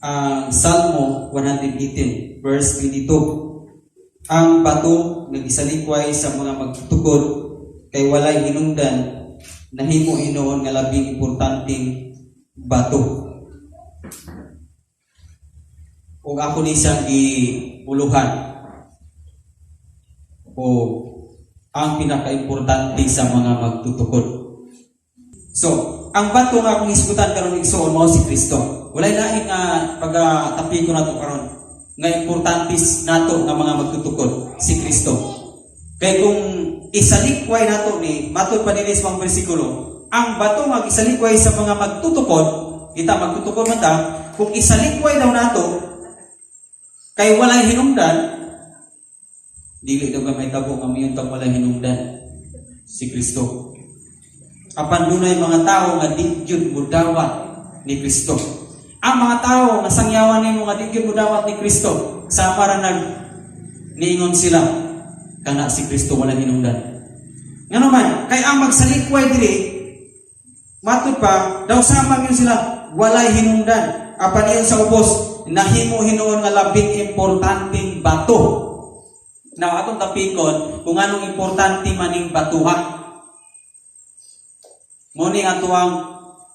ang Salmo 118 verse 22. Ang bato nagisalikway sa mga magtutukod kay walay hinungdan, nahimo inoon nga labing importanteng bato. Ug ako ni siyang iuluhan o ang pinaka-importante sa mga magtutukod. So, ang bato nga akong isgutan karon igsoon mao si Kristo. Walay lain nga pagtapiko nato karon nga importante nato nga mga magtutukod si Kristo. Kay kung isalikway nato ni matod pa dinhi sa mga bersikulo, ang bato nga isalikway sa mga magtutukod, kita magtutukod man ta, kung isalikway daw nato kay walay hinungdan, dili daw may tabo nga miyon tag walay hinungdan si Kristo. Apan dunay mga tao nga di gyud mudawat ni Kristo. Ang mga tao nga sangyawan nimo nga di gyud mudawat ni Kristo, sama ra nag niingon sila kana si Kristo wala hinungdan. Ngano man kay ang magsalikway diri matud pa daw sama gyud sila walay hinungdan. Apan iyon sa ubos nahimo hinuon nga labing importanteng bato. Now atong tapikon kung anong importante maning batuha. Muni ato ang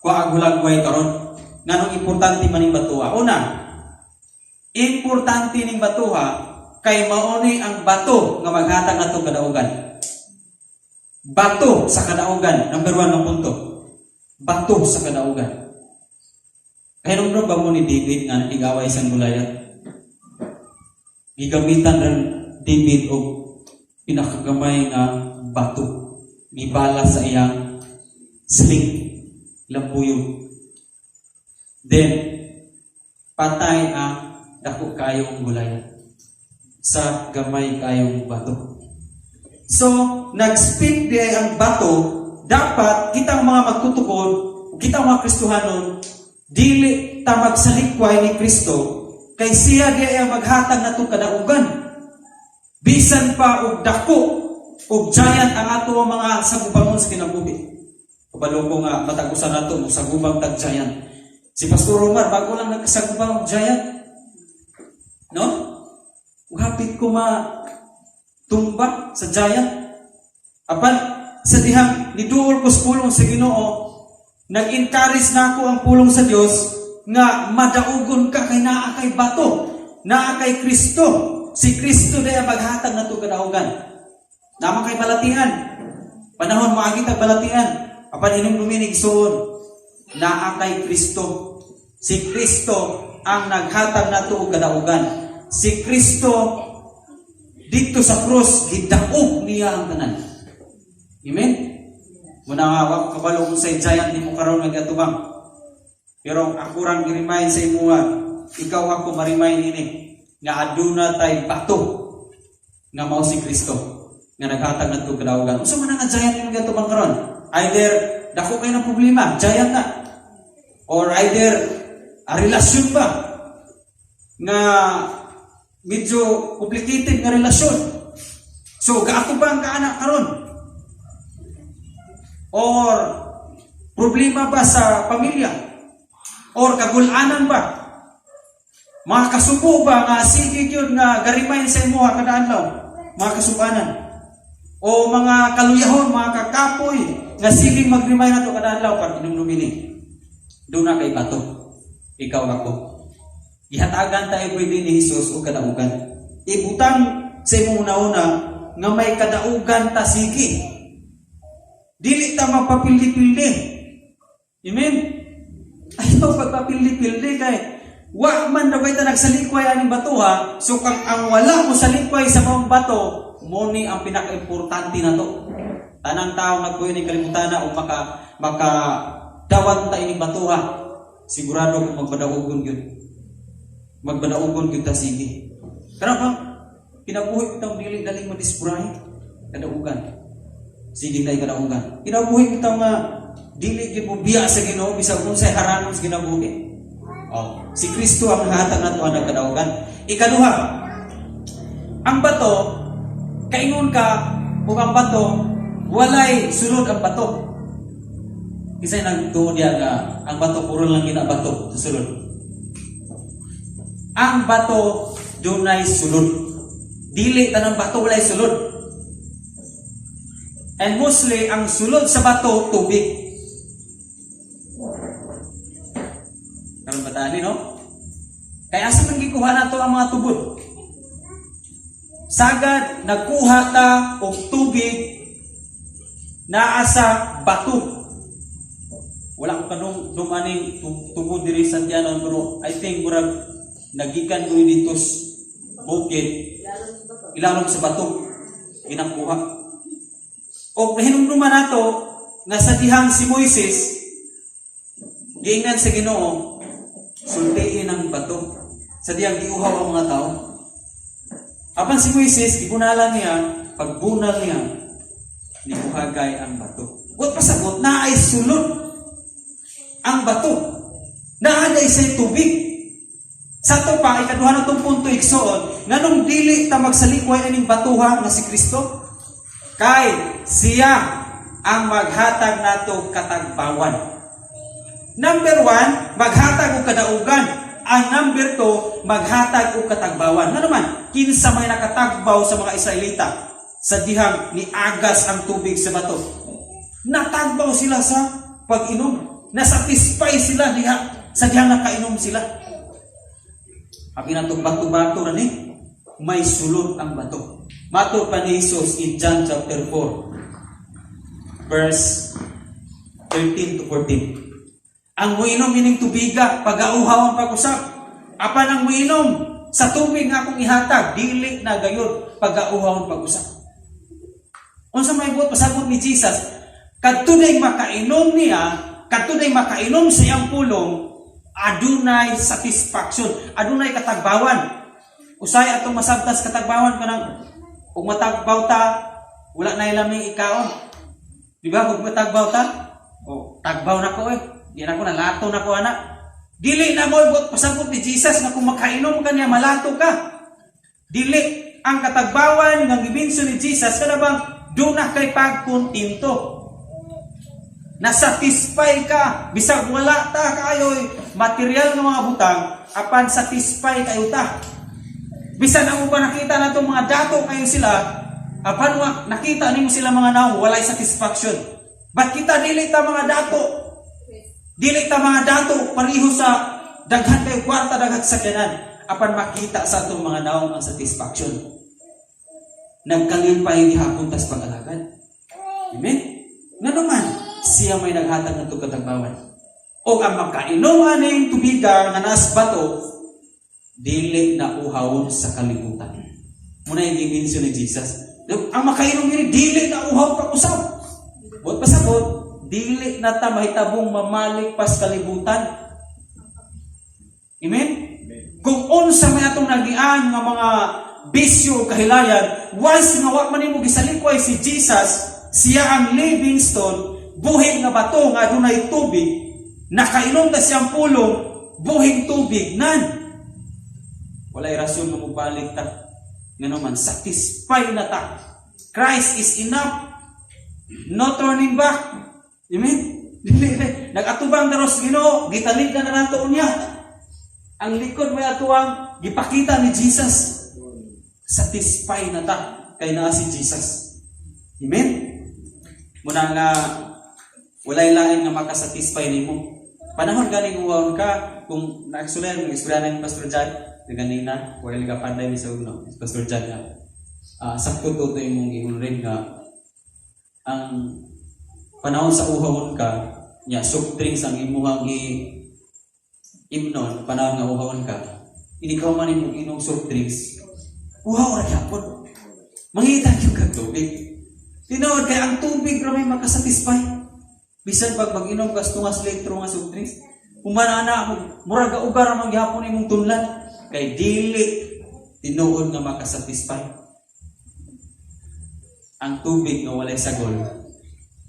kuagulagway karon. Nganong importante maning batuha? Una, importante ning batuha kay mauni ang bato nga maghatag nato kadaugan. Bato sa kadaugan, number 1 na punto. Bato sa kadaugan. Kaya nung ba mo ni David nga nag-away sa Goliath? Gigamitan rin David o pinakagamay nga bato. Ibala sa iyang sling, lampuyog. Then, patay ang dako kayong Goliath sa gamay kayong bato. So, nag-speak di ang bato, dapat kitang mga magtutukod, kitang mga Kristohanon, dili ta magsalikway ni Kristo, kay siya di ay maghatag na itong kadaugan. Bisan pa og dako, og giant ang ato mga sagubangon sa kinabuhi. Kabalo ko nga matagusan nato mo sagubang tag giant. Si Pastor Omar bago lang nagkasagubang og giant. No? Hapit ko tumba sa giant. Apan sa dihang niduol ko sa pulong sa Ginoo, nag-encourage na ako ang pulong sa Dios nga madaugon ka kay naa kay bato, naa kay Kristo. Si Kristo daya maghatag nato kadaugan. Naman kay balatian. Panahon moagi tag balatian. Apan inyong luminig soon, naa kay Kristo. Si Kristo ang naghatag nato og kadaugan. Si Kristo dito sa krus gidaog niya ang tanan. Amen. Muna nga wa kabalo kung sa giant nimo karon nagatubang. Pero ako rang i-remind sa imo ikaw ako ma-remind ini nga aduna tay bato nga mao si Kristo nga naghatag nato kadaugan. Unsa man nga giant nimo gatubang karon? Either dako kay ng problema, giant na. Or either a relasyon ba nga medyo complicated nga relasyon. So gaako ba ang kaanak karon? Or problema ba sa pamilya? Or kagulanan ba? Mga kasubo ba nga sige gyud nga garimayn sa imo kada adlaw? Mga kasubanan. O mga kaluyahon, mga kakapoy nga sige mag-remind nato kada adlaw para inumnumini. Do na kay bato. Ikaw ako. Ihatagan tayo pwede ni Jesus o kadaugan. Ibutang sa imong una-una nga may kadaugan ta sige. Dili ta magpapildi-pildi. Amen? Ayaw pagpapildi-pildi kay wa man daw ta nagsalikway aning batuha, so kang ang wala mo salikway sa mga bato, mo ni ang pinaka-importante na to. Tanang tao nagkuyo ni kalimutan na o maka dawat ta ining batuha. Sigurado kung magbadaugon yun. Magbadaugon yun ta sige. Karapang kinabuhi kitang dili daling madispuray kadaugan. Sige na kadaugan. Kinabuhi kitang dili gyud mo biya sa Ginoo bisag unsay haranon sa kinabuhi. Oh, si Kristo ang hatag nato ang kadaugan. Ikaduha, ang bato kaingon ka ug ang bato walay sulod ang bato. Kisay nagtuon diya nga ang bato puro lang ginabato sa sulod. ang bato dunay sulod. Dili tanang bato walay sulod. And mostly ang sulod sa bato tubig. Karon batali no? Kaya asa man gikuha nato ang mga tubod? Sagad nagkuha ta og tubig naa sa bato. Wala ko kanong dumaning tubod diri sa Santiago pero I think murag nagikan ko dito bukid ilalom sa bato ginakuha. O hinumduman nato nga sa dihang si Moises giingnan sa Ginoo sultiin ang bato sa dihang giuhaw ang mga tao. Apan si Moises gibunalan niya, pagbunal niya nibuhagay ang bato. Wat pasabot na ay sulod ang bato. Naaday sa tubig. Sa to pa ikaduha na tong punto igsoon nganong dili ta magsalikway aning batuha nga si Kristo kay siya ang maghatag nato katagbawan. Number 1, maghatag og kadaugan. Ang number 2, maghatag og katagbawan. Ano naman? Kinsa may nakatagbaw sa mga Israelita sa dihang niagas ang tubig sa bato. Natagbaw sila sa pag-inom. Nasatisfy sila diha sa dihang nakainom sila. Abi natong bato-bato na ni may sulod ang bato. Mato pa ni Jesus in John chapter 4 verse 13 to 14. Ang muinom ining tubiga pag-auhaw ang pag-usap. Apan ang muinom sa tubig nga akong ihatag dili na gayud pag-auhaw ang pag-usap. Unsa may buot pasabot ni Jesus? Kadto day makainom niya, kadto day makainom sa iyang pulong, adunay satisfaction, adunay katagbawan. Usay atong masabtas katagbawan kanang ug matagbaw ta wala na ilaming ikaon. Di ba ug matagbaw ta? O tagbaw na ko di na ko nalato na ko ana. Dili na mo ibot pasabot ni Jesus na kung makainom ka niya malato ka. Dili ang katagbawan nga gibinso ni Jesus kada bang duna kay pagkuntinto. Nasatisfy ka bisag wala ta kaayoy material nga mga butang apan satisfy kayo ta. Bisan ang uban nakita nato mga dato kayo sila apan nakita nimo sila mga naong walay satisfaction. Ba't kita dili ta mga dato? Dili ta mga dato pareho sa daghan kay kwarta daghan sa kanan apan makita sa atong mga naong ang satisfaction. Nagkalimpay gihapon tas pag-alagad. Amen. Ngano man siya may naghatag ng katagbawan. O ang makainom aning tubiga nga nas bato dili na uhawon sa kalibutan. Muna yung gibinsyon ni Jesus. Ang makainom ini dili na uhaw pag-usap. Buot pasabot, dili na ta mahitabong mamalik pas kalibutan. Amen? Kung unsa may atong nagian nga mga bisyo kahilayan, once nga wa man nimo gisalikway si Jesus, siya ang living stone, buhing nga bato nga adunay tubig, nakainom ta siyang pulong, buhing tubig nan. Walay rasyon nga mobalik ta. Ngano man satisfy na ta. Christ is enough. No turning back. Amen. Nagatubang daros Ginoo, gitalig na nato unya. Ang likod may atuang gipakita ni Jesus. Satisfy na ta kay naa si Jesus. Amen. Muna nga walay lain nga makasatisfy nimo. Panahon ganing uwawon ka kung naagsulan ng istorya ng Pastor John ganina while ka panday ni sa uno Pastor John nga sakto to imong giunrin nga ang panahon sa uhawon ka nya soft drinks ang imuhang imnon panahon nga uhawon ka ikaw man imong inom soft drinks uhaw ra gyapon mangita gyud ka tubig tinuod kay ang tubig ra may makasatisfy bisan pag mag-inom ka tungas litro nga soft drinks humana murag ugar man gyapon imong tunlan kay dili tinuod nga makasatisfy. Ang tubig nga walay sagol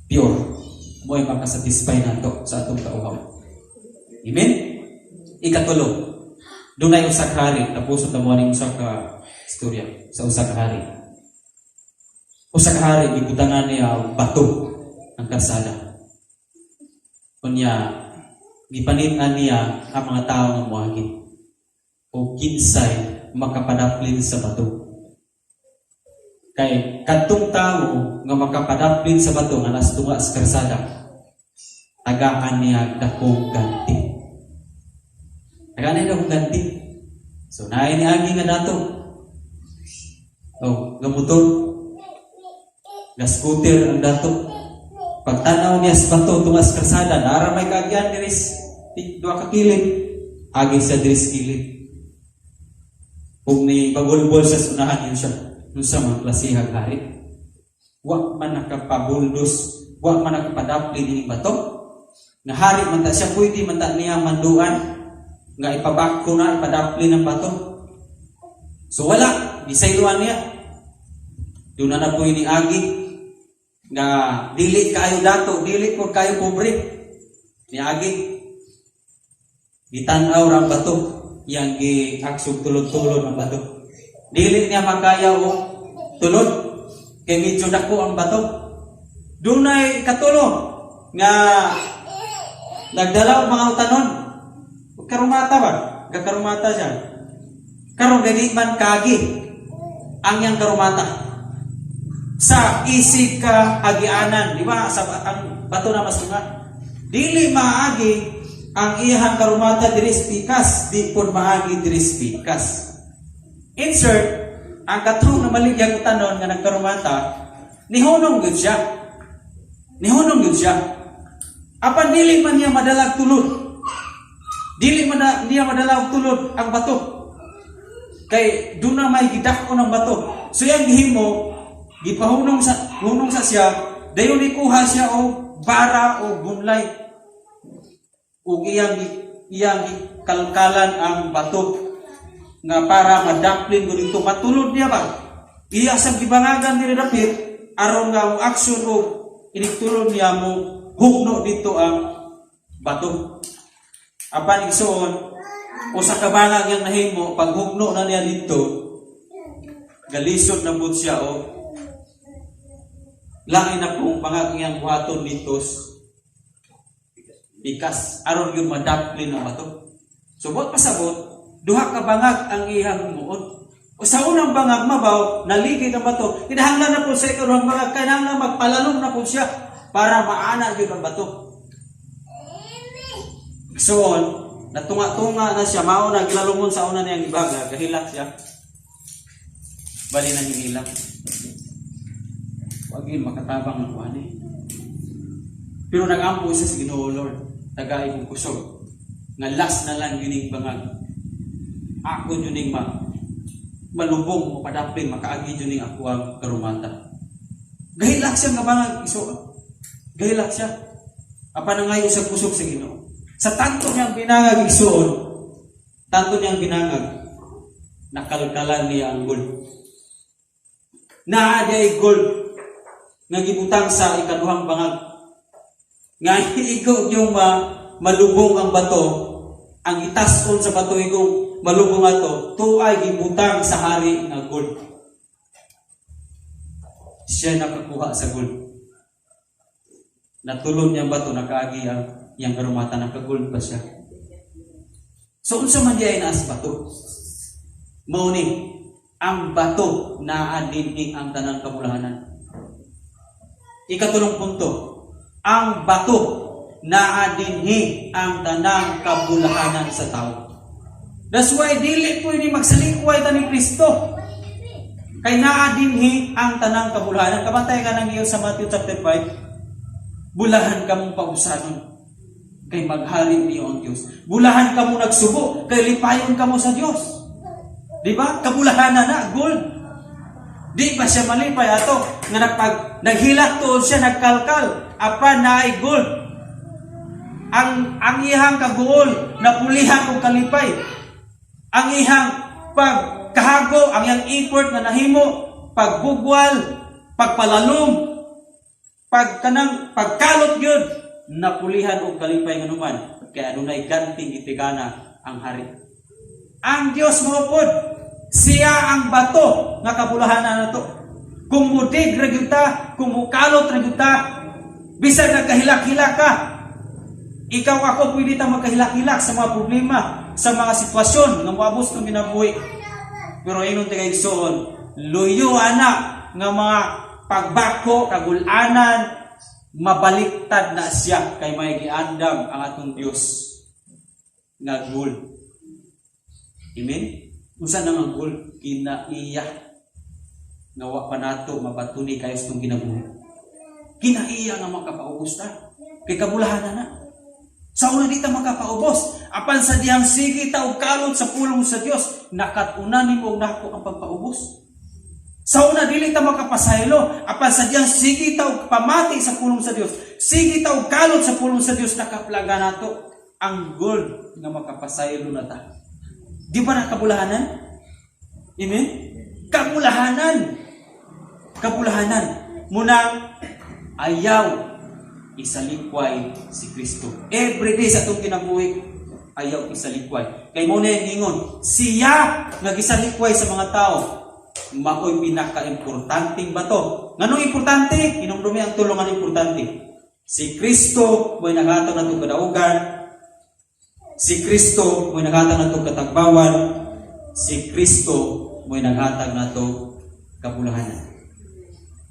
pure mo'y makasatisfy nato sa atong kauhaw. Amen? Ikatulo, dunay usa ka hari tapos ta mo ning usa ka istorya sa usa ka hari. Usa ka hari gibutangan niya bato ang kalsada. Kunya gipanin-an niya ang mga tawo nga moagi. o kinsay makapadaplin sa bato. Kay kadtong tao nga makapadaplin sa bato nga nas tunga sa karsada, tagaan niya dakong ganti. Tagaan niya dakong ganti. So naay ni agi nga dato. Oh, nga motor, nga scooter ang dato. Pagtanaw niya sa bato tunga sa karsada, nara may kaagyan diris duha ka kilid, agi sa diris kilid. Kung ni pagulbol sa sunahan yun siya, yun sa mga klasihag hari. Wa man nakapabuldos, wa man nakapadapli din bato. Nga hari man ta siya, pwede man ta niya manduan, nga ipabako na, ipadapli ng bato. So wala, isayluan niya. Doon na po ni agi, nga dili kayo dato, dili po kayo pobre. Ni agi, gitanaw ang bato, yang gi-aksog tulod-tulod ang bato. Dili niya makaya o tulod, kay medyo dako ang bato. Doon ay katulong, nga nagdala ang mga utanon. Karumata ba? Kakarumata siya. Karong gani man kagi ang yang karumata. Sa isig ka agianan, di ba? Sa ang bato na masunga. Dili maagi ang iyang karumata diris pikas, di pun maagi diris pikas. Insert, ang katong na maligyang utanon nga nagkarumata, nihunong gud siya. Nihunong gud siya. Apan dili man niya madalag tulod. Dili man niya madalag tulod ang bato. Kay doon na may gidako ng bato. So yang gihimo, gipahunong sa siya, dayon ikuha siya o bara o gunlay. O iyang kalkalan ang bato nga para madaplin ko dito. Matulod niya ba? Iya sa gibangagan ni dapit aron nga ang aksyon o inigtulod niya mo hugno dito ang bato. Apan igsoon o sa kabangag yang nahimo pag hugno na niya dito, galisod na bud siya o lain na pong bangag iyang buhaton dito bikas aron gyud madaplin ang bato. Subot pasabot duha ka bangag ang iyang muod. O sa unang bangag mabaw naligid ang bato. Kinahanglan na po sa ikalawang bangag, kinahanglan magpalalom na po siya para maana gyud ang bato. So natunga-tunga na siya, mao naglalumon sa una niyang ibaga, kahilak siya. Bali na hihilak. Wag yun makatabang ng kuhan eh. Pero nag-ampo siya sa Ginoo Lord, tagay kong kusog. Nga last na lang gining bangag. Ako yuning malubong o padapling, makaagi yuning ako ang karumata. Gahilak siya nga bangag, iso. Gahilak siya. Apa na ngayon sa kusog sa Ginoo. Sa tanto niyang binangag isuon, tanto niyang binangag, nakalkalan niya ang gold. Naa ay gold nga gibutang sa ikaduhang bangag. Nga ikaw yung malubong ang bato, ang itason sa bato ikong malubong ato, to ay gibutang sa hari nga gold. Siya nakakuha sa gold. Natulod niya bato, nakaagi ang karumata, nakagold pa siya. So unsa man diay naa sa bato? Mao ni ang bato naa dinhi ang tanang kabulahanan. Ikatulong punto, ang bato naa dinhi ang tanang kabulahanan sa tao. That's why dili pwede magsalikway ta ni Kristo. Kay naa dinhi ang tanang kabulahanan. Kabantay ka nang iyo sa Matthew chapter 5. Bulahan kamong pausanon kay maghari niyo ang Diyos. Bulahan ka mo nagsubo, kay lipayon ka mo sa Diyos. Di ba? Kabulahanan na, gold. Di ba siya malipay ato? Nga naghilak to siya, nagkalkal. Apa na ay gold. Ang ihang kagool, napulihan kong kalipay. Ang ihang pagkahago, ang iyang effort na nahimo, pagbugwal, pagpalalom, pagkalot yun, napulihan o kalipay nga naman, kaya adunay ganting itigana ang hari. Ang Dios maupod, siya ang bato nga kabulahanan nato. Kung mudig ra gyud ta, kung mukalot ra gyud ta, bisan nagkahilak-hilak ka, Ikaw ako pwede ta magkahilak-hilak sa mga problema, sa mga sitwasyon nga moabot ng kinabuhi. Pero inon ti kaigsoon, luyo ana nga mga pagbako kagulanan mabaliktad na siya kay may giandam ang atong Dios nga goal. Amen. Unsa na nga goal? Kinaiya nga wa pa nato mabatuni kayo sa itong kinabuhi. Kinaiya nga makapaubos ta. Kay kabulahan na. Sa una di ta makapaubos. Apan sa diyang sige ta og kalot sa pulong sa Dios, nakatuna nimo og nako ang pagpaubos. Sa una dili ta makapasaylo, apan sa diyang sige ta og pamati sa pulong sa Dios. Sige ta og kalot sa pulong sa Dios, nakaplaga nato ang goal nga makapasaylo na ta. Di ba na kabulahanan? Amen? Kabulahanan. Kabulahanan. Muna ayaw isalikway si Kristo. Every day sa itong kinabuhi, ayaw isalikway. Kay mo na yung ingon, siya nagisalikway sa mga tao. Mao'y pinaka-importanting bato. Nganong importante? Inumdumi ang tulungan importante. Si Kristo mo'y naghatag na itong kadaugan. Si Kristo mo'y naghatag na itong katagbawan. Si Kristo mo'y naghatag na itong kabulahanan.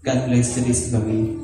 God bless this family.